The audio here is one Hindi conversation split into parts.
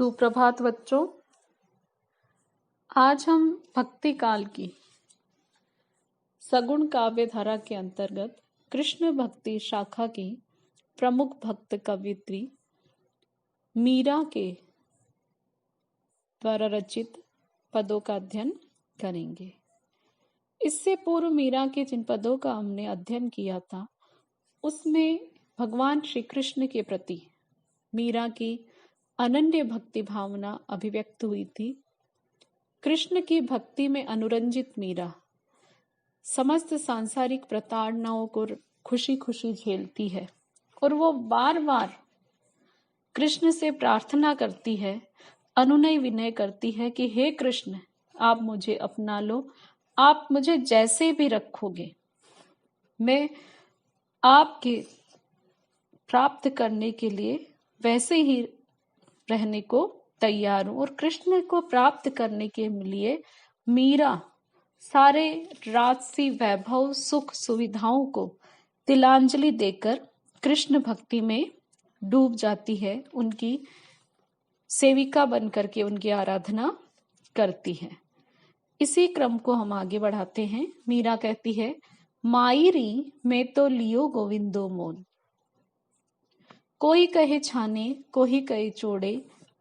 सुप्रभात बच्चों। आज हम भक्ति काल की सगुण काव्य धारा के अंतर्गत कृष्ण भक्ति शाखा की प्रमुख भक्त कवियत्री मीरा के द्वारा रचित पदों का अध्ययन करेंगे। इससे पूर्व मीरा के जिन पदों का हमने अध्ययन किया था उसमें भगवान श्री कृष्ण के प्रति मीरा की अनन्य भक्ति भावना अभिव्यक्त हुई थी। कृष्ण की भक्ति में अनुरंजित मीरा समस्त सांसारिक प्रताड़नाओं को खुशी खुशी झेलती है और वो बार बार कृष्ण से प्रार्थना करती है, अनुनय विनय करती है कि हे कृष्ण, आप मुझे अपना लो, आप मुझे जैसे भी रखोगे मैं आपके प्राप्त करने के लिए वैसे ही रहने को तैयार हूं। और कृष्ण को प्राप्त करने के लिए मीरा सारे राजसी वैभव सुख सुविधाओं को तिलांजलि देकर कृष्ण भक्ति में डूब जाती है, उनकी सेविका बनकर के उनकी आराधना करती है। इसी क्रम को हम आगे बढ़ाते हैं। मीरा कहती है, माईरी में तो लियो गोविंदो मोल, कोई कहे छाने कोई कहे चोड़े,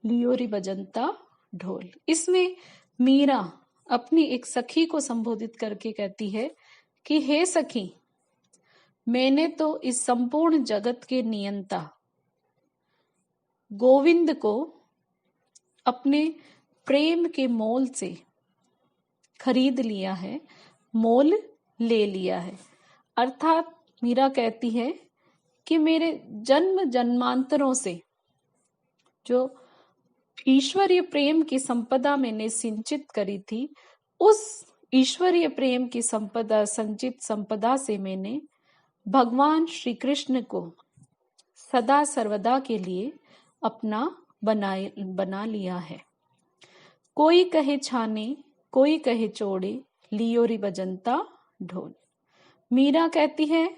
लियो री बजंता ढोल। इसमें मीरा अपनी एक सखी को संबोधित करके कहती है कि हे सखी, मैंने तो इस संपूर्ण जगत के नियंता गोविंद को अपने प्रेम के मोल से खरीद लिया है, मोल ले लिया है। अर्थात मीरा कहती है कि मेरे जन्म जन्मांतरों से जो ईश्वरीय प्रेम की संपदा मैंने सिंचित करी थी, उस ईश्वरीय प्रेम की संपदा संचित संपदा से मैंने भगवान श्री कृष्ण को सदा सर्वदा के लिए अपना बना लिया है। कोई कहे छाने कोई कहे चोड़े, लियो री बजंता ढोल। मीरा कहती है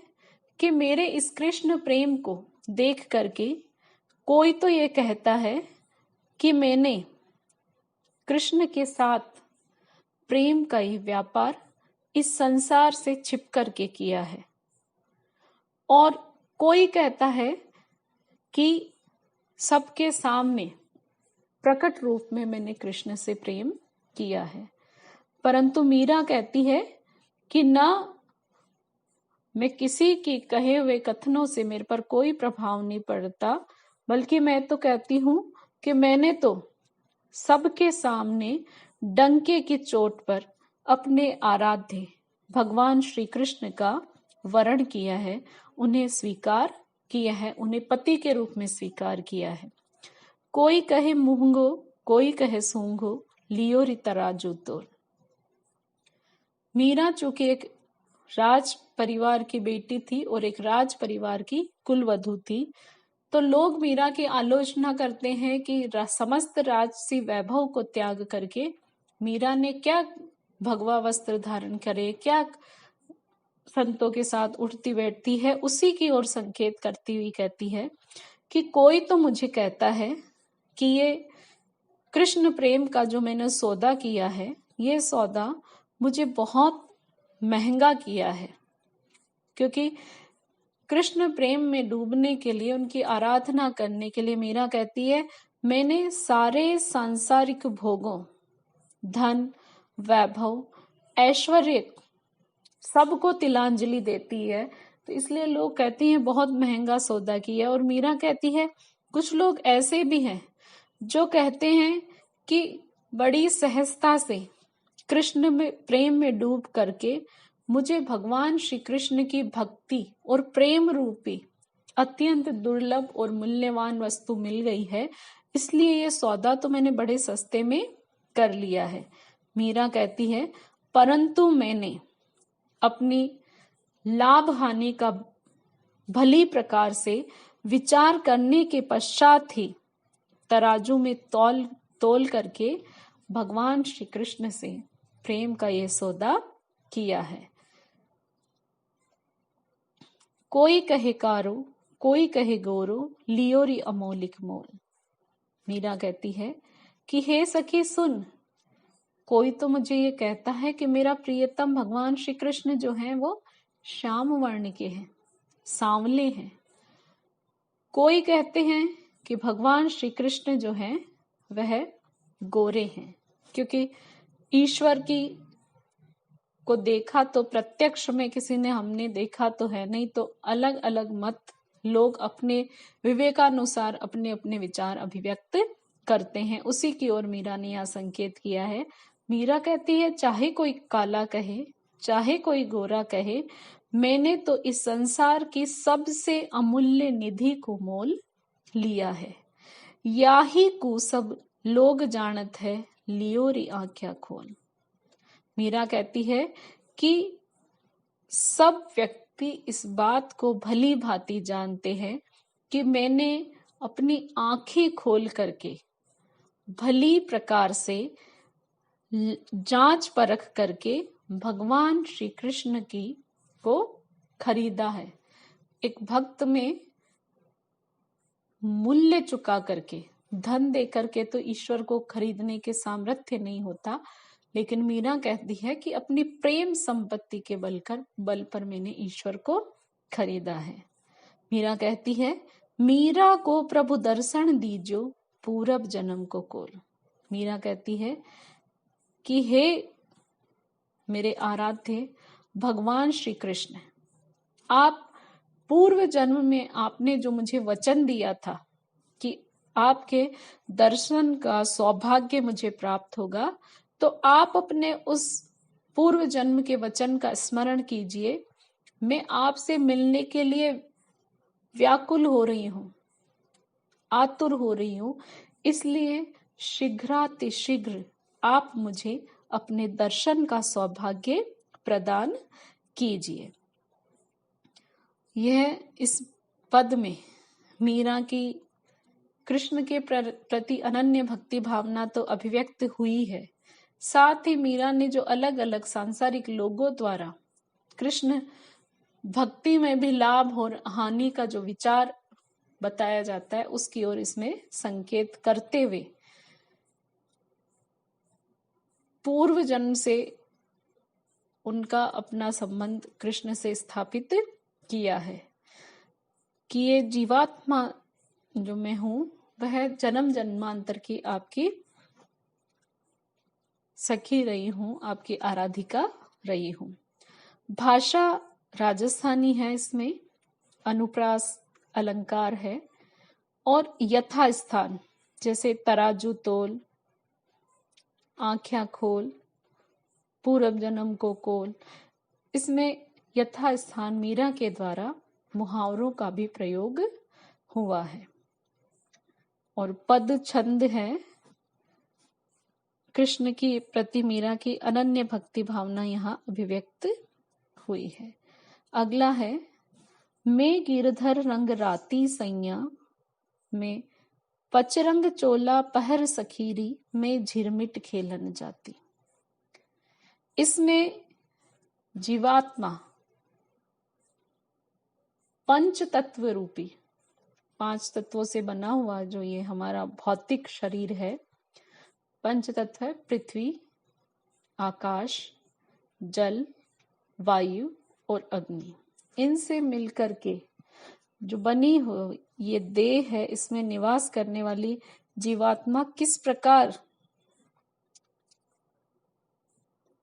कि मेरे इस कृष्ण प्रेम को देख करके कोई तो ये कहता है कि मैंने कृष्ण के साथ प्रेम का ये व्यापार इस संसार से छिप करके किया है, और कोई कहता है कि सबके सामने प्रकट रूप में मैंने कृष्ण से प्रेम किया है। परंतु मीरा कहती है कि ना, मैं किसी के कहे हुए कथनों से मेरे पर कोई प्रभाव नहीं पड़ता, बल्कि मैं तो कहती हूं कि मैंने तो सबके सामने डंके की चोट पर अपने आराध्य भगवान श्री कृष्ण का वरण किया है, उन्हें स्वीकार किया है, उन्हें पति के रूप में स्वीकार किया है। कोई कहे मूंगो कोई कहे सूंघो, लियो री तराजू तोल। मीरा चूंकि एक राज परिवार की बेटी थी और एक राज परिवार की कुलवधू थी, तो लोग मीरा की आलोचना करते हैं कि समस्त राजसी वैभव को त्याग करके मीरा ने क्या भगवा वस्त्र धारण करे, क्या संतों के साथ उठती बैठती है, उसी की ओर संकेत करती हुई कहती है कि कोई तो मुझे कहता है कि ये कृष्ण प्रेम का जो मैंने सौदा किया है, ये सौदा मुझे बहुत महंगा किया है, क्योंकि कृष्ण प्रेम में डूबने के लिए, उनकी आराधना करने के लिए मीरा कहती है मैंने सारे सांसारिक भोगों, धन, वैभव, ऐश्वर्य सबको तिलांजलि देती है। तो इसलिए लोग कहते हैं बहुत महंगा सौदा किया। और मीरा कहती है कुछ लोग ऐसे भी हैं जो कहते हैं कि बड़ी सहजता से कृष्ण में प्रेम में डूब करके मुझे भगवान श्री कृष्ण की भक्ति और प्रेम रूपी अत्यंत दुर्लभ और मूल्यवान वस्तु मिल गई है, इसलिए ये सौदा तो मैंने बड़े सस्ते में कर लिया है। मीरा कहती है परंतु मैंने अपनी लाभ हानि का भली प्रकार से विचार करने के पश्चात ही तराजू में तोल करके भगवान श्री कृष्ण से प्रेम का ये सौदा किया है। कोई कहे कारो कोई कहे गोरो, लियो री अमोलिक मोल। मीरा कहती है कि हे सखी सुन, कोई तो मुझे ये कहता है कि मेरा प्रियतम भगवान श्री कृष्ण जो है वो श्याम वर्ण के हैं, सांवले हैं। कोई कहते हैं कि भगवान श्री कृष्ण जो हैं वह गोरे हैं, क्योंकि ईश्वर की को देखा तो प्रत्यक्ष में किसी ने हमने देखा तो है नहीं, तो अलग अलग मत लोग अपने विवेकानुसार अपने अपने विचार अभिव्यक्त करते हैं। उसी की ओर मीरा ने यह संकेत किया है। मीरा कहती है चाहे कोई काला कहे, चाहे कोई गोरा कहे, मैंने तो इस संसार की सबसे अमूल्य निधि को मोल लिया है। या ही को सब लोग जानत है, लियो री आँखें खोल। मीरा कहती है कि सब व्यक्ति इस बात को भली भांति जानते हैं कि मैंने अपनी आंखें खोल करके भली प्रकार से जांच परख करके भगवान श्री कृष्ण की को खरीदा है। एक भक्त में मूल्य चुका करके, धन दे करके तो ईश्वर को खरीदने के सामर्थ्य नहीं होता, लेकिन मीरा कहती है कि अपनी प्रेम संपत्ति के बल पर मैंने ईश्वर को खरीदा है। मीरा कहती है मीरा को प्रभु दर्शन दीजो, पूरब जन्म को कोल। मीरा कहती है कि हे मेरे आराध्य भगवान श्री कृष्ण, आप पूर्व जन्म में आपने जो मुझे वचन दिया था कि आपके दर्शन का सौभाग्य मुझे प्राप्त होगा, तो आप अपने उस पूर्व जन्म के वचन का स्मरण कीजिए। मैं आपसे मिलने के लिए व्याकुल हो रही हूं, आतुर हो रही हूं, इसलिए शीघ्रातिशीघ्र आप मुझे अपने दर्शन का सौभाग्य प्रदान कीजिए। यह इस पद में मीरा की कृष्ण के प्रति अनन्य भक्ति भावना तो अभिव्यक्त हुई है, साथ ही मीरा ने जो अलग अलग सांसारिक लोगों द्वारा कृष्ण भक्ति में भी लाभ और हानि का जो विचार बताया जाता है उसकी ओर इसमें संकेत करते हुए पूर्व जन्म से उनका अपना संबंध कृष्ण से स्थापित किया है कि ये जीवात्मा जो मैं हूं वह जन्म जन्मांतर की आपकी सखी रही हूं, आपकी आराधिका रही हूं। भाषा राजस्थानी है, इसमें अनुप्रास अलंकार है और यथा स्थान जैसे तराजू तोल, आँखें खोल, पूरब जन्म को कोल, इसमें यथा स्थान मीरा के द्वारा मुहावरों का भी प्रयोग हुआ है। और पद छंद है, कृष्ण की प्रति मीरा की अनन्य भक्ति भावना यहाँ अभिव्यक्त हुई है। अगला है मैं गिरधर रंग राती सैया, में पचरंग चोला पहर सखीरी, में झिरमिट खेलन जाती। इसमें जीवात्मा पंच तत्व रूपी 5 तत्वों से बना हुआ जो ये हमारा भौतिक शरीर है, पंच तत्व है पृथ्वी, आकाश, जल, वायु और अग्नि। इनसे मिलकर के जो बनी हो ये देह है, इसमें निवास करने वाली जीवात्मा किस प्रकार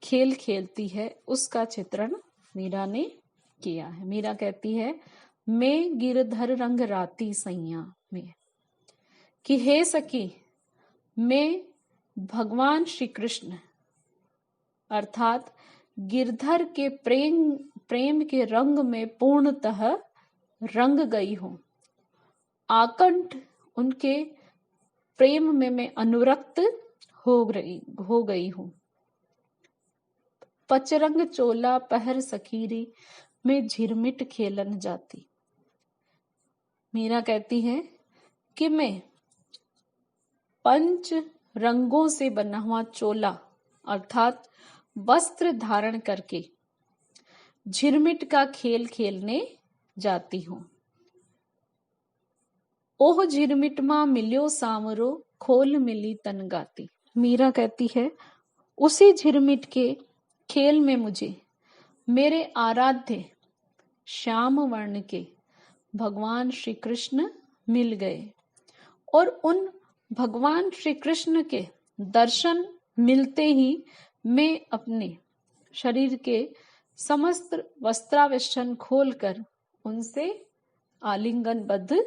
खेल खेलती है उसका चित्रण मीरा ने किया है। मीरा कहती है मैं गिरधर रंग राती सैया में, कि हे सखी मैं भगवान श्री कृष्ण अर्थात गिरधर के प्रेम के रंग में पूर्णतः रंग गई हूं। आकंठ उनके प्रेम में मैं अनुरक्त हो गई हूं। पचरंग चोला पहर सखीरी, में झिरमिट खेलन जाती। मीरा कहती है कि मैं पंच रंगों से बना हुआ चोला अर्थात वस्त्र धारण करके झिरमिट का खेल खेलने जाती हूं। ओह झिरमिट मां मिल्यो सांवरो, खोल मिली तन गाती। मीरा कहती है उसी झिरमिट के खेल में मुझे मेरे आराध्य श्याम वर्ण के भगवान श्री कृष्ण मिल गए और उन भगवान श्री कृष्ण के दर्शन मिलते ही मैं अपने शरीर के समस्त वस्त्रावशन खोलकर उनसे आलिंगनबद्ध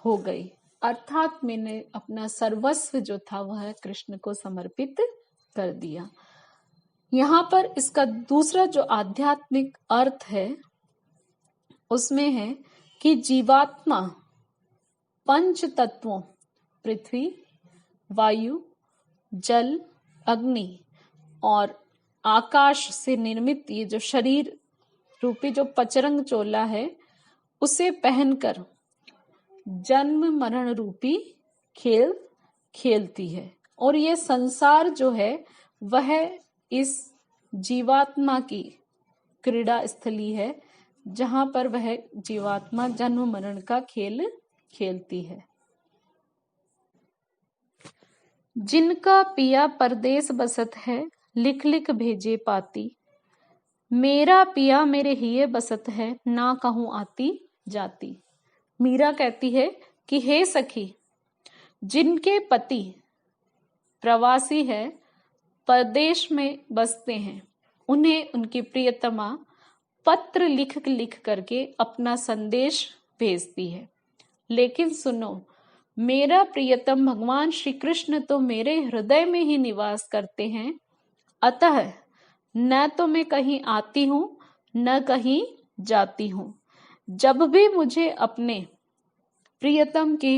हो गई। अर्थात मैंने अपना सर्वस्व जो था वह कृष्ण को समर्पित कर दिया। यहाँ पर इसका दूसरा जो आध्यात्मिक अर्थ है उसमें है कि जीवात्मा पंच तत्वों पृथ्वी, वायु, जल, अग्नि और आकाश से निर्मित ये जो शरीर रूपी जो पचरंग चोला है उसे पहनकर जन्म मरण रूपी खेल खेलती है। और ये संसार जो है वह इस जीवात्मा की क्रीड़ा स्थली है जहां पर वह जीवात्मा जन्म मरण का खेल खेलती है। जिनका पिया परदेस बसत है, लिख लिख भेजे पाती। मेरा पिया मेरे हिये बसत है, ना कहूं आती जाती। मीरा कहती है कि हे सखी, जिनके पति प्रवासी है, परदेश में बसते हैं, उन्हें उनकी प्रियतमा पत्र लिख लिख करके अपना संदेश भेजती है। लेकिन सुनो, मेरा प्रियतम भगवान श्री कृष्ण तो मेरे हृदय में ही निवास करते हैं, अतः न तो मैं कहीं आती हूं न कहीं जाती हूं। जब भी मुझे अपने प्रियतम के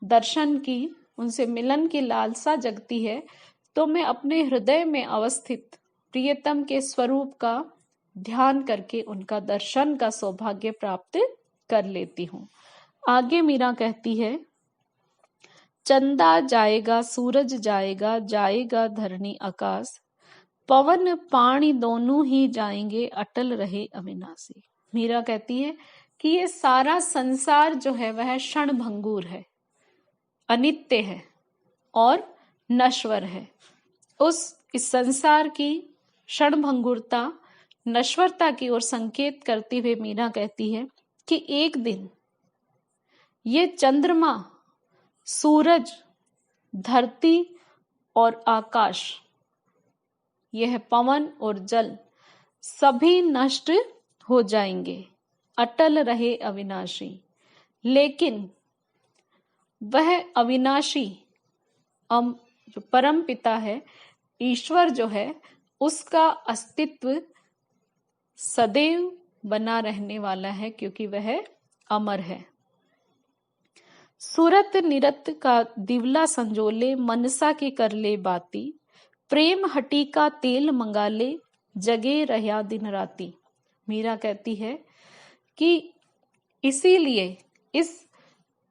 दर्शन की, उनसे मिलन की लालसा जगती है तो मैं अपने हृदय में अवस्थित प्रियतम के स्वरूप का ध्यान करके उनका दर्शन का सौभाग्य प्राप्त कर लेती हूँ। आगे मीरा कहती है, चंदा जाएगा, सूरज जाएगा, जाएगा धरनी आकाश, पवन पानी दोनों ही जाएंगे, अटल रहे अविनाशी। मीरा कहती है कि ये सारा संसार जो है वह क्षण भंगुर है, अनित्य है और नश्वर है। इस संसार की क्षण भंगुरता, नश्वरता की ओर संकेत करते हुए मीरा कहती है कि एक दिन ये चंद्रमा, सूरज, धरती और आकाश, यह पवन और जल सभी नष्ट हो जाएंगे, अटल रहे अविनाशी। लेकिन वह अविनाशी जो परम पिता है, ईश्वर जो है, उसका अस्तित्व सदैव बना रहने वाला है क्योंकि वह अमर है। सूरत निरत का दिवला संजोले, मनसा के कर ले बाती, प्रेम हटी का तेल मंगा ले, जगे रहा दिन राती। मीरा कहती है कि इसीलिए इस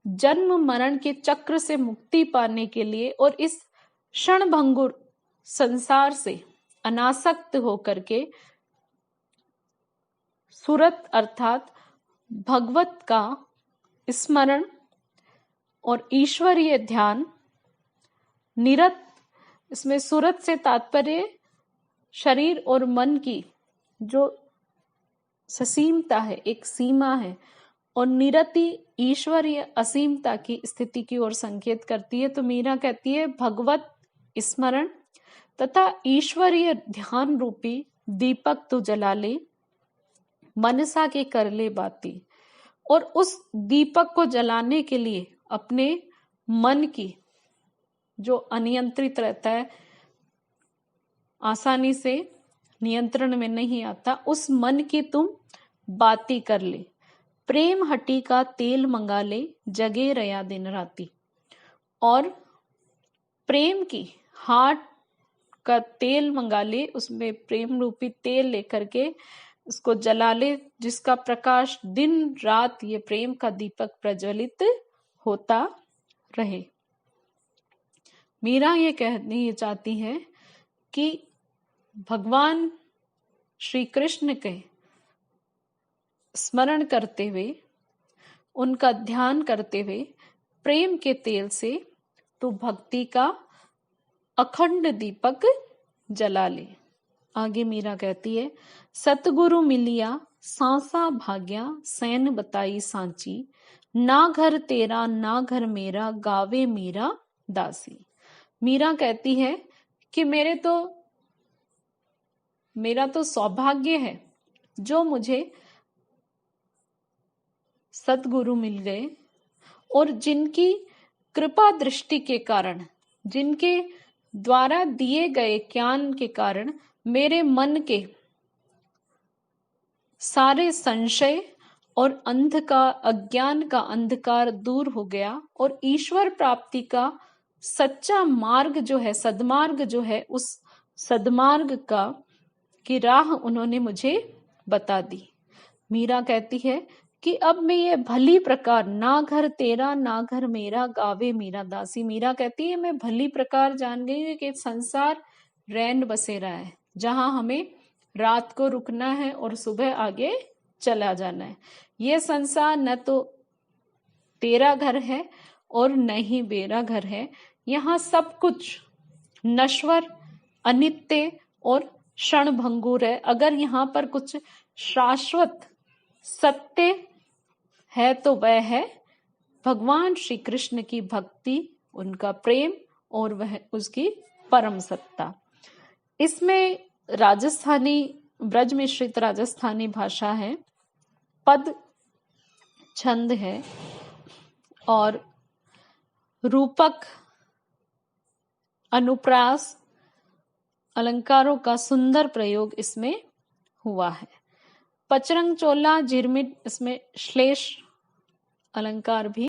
जन्म मरण के चक्र से मुक्ति पाने के लिए और इस क्षण भंगुर संसार से अनासक्त होकर के सुरत अर्थात भगवत का स्मरण और ईश्वरीय ध्यान निरत, इसमें सुरत से तात्पर्य शरीर और मन की जो ससीमता है, एक सीमा है, और निरति ईश्वरीय असीमता की स्थिति की ओर संकेत करती है। तो मीरा कहती है भगवत स्मरण तथा ईश्वरीय ध्यान रूपी दीपक तू जला ले, मनसा के कर ले बाती। और उस दीपक को जलाने के लिए अपने मन की, जो अनियंत्रित रहता है, आसानी से नियंत्रण में नहीं आता, उस मन की तुम बाती कर ले। प्रेम हटी का तेल मंगा ले, जगे रया दिन राती। और प्रेम की हाट का तेल मंगा ले, उसमें प्रेम रूपी तेल लेकर के उसको जला ले, जिसका प्रकाश दिन रात ये प्रेम का दीपक प्रज्वलित होता रहे। मीरा ये कहनी चाहती है कि भगवान श्री कृष्ण के स्मरण करते हुए, उनका ध्यान करते हुए, प्रेम के तेल से तू भक्ति का अखंड दीपक जला ले। आगे मीरा कहती है, सतगुरु मिलिया सांसा भाग्या सैन बताई सांची, ना घर तेरा ना घर मेरा गावे मीरा दासी। मीरा कहती है कि मेरा तो सौभाग्य है जो मुझे सतगुरु मिल गए और जिनकी कृपा दृष्टि के कारण, जिनके द्वारा दिए गए ज्ञान के कारण मेरे मन के सारे संशय और अज्ञान का अंधकार दूर हो गया और ईश्वर प्राप्ति का सच्चा मार्ग जो है, सद्मार्ग जो है, उस सद्मार्ग की राह उन्होंने मुझे बता दी। मीरा कहती है कि अब मैं ये भली प्रकार, ना घर तेरा ना घर मेरा गावे मीरा दासी। मीरा कहती है मैं भली प्रकार जान गई हूँ कि संसार रैन बसेरा है, जहां हमें रात को रुकना है और सुबह आगे चला जाना है। ये संसार न तो तेरा घर है और न ही मेरा घर है। यहाँ सब कुछ नश्वर, अनित्य और क्षणभंगुर है। अगर यहाँ पर कुछ शाश्वत सत्य है तो वह है भगवान श्री कृष्ण की भक्ति, उनका प्रेम और वह उसकी परम सत्ता। इसमें राजस्थानी, ब्रज मिश्रित राजस्थानी भाषा है, पद छंद है और रूपक, अनुप्रास, अलंकारों का सुंदर प्रयोग इसमें हुआ है। पचरंग चोला झिरमिट, इसमें श्लेष अलंकार भी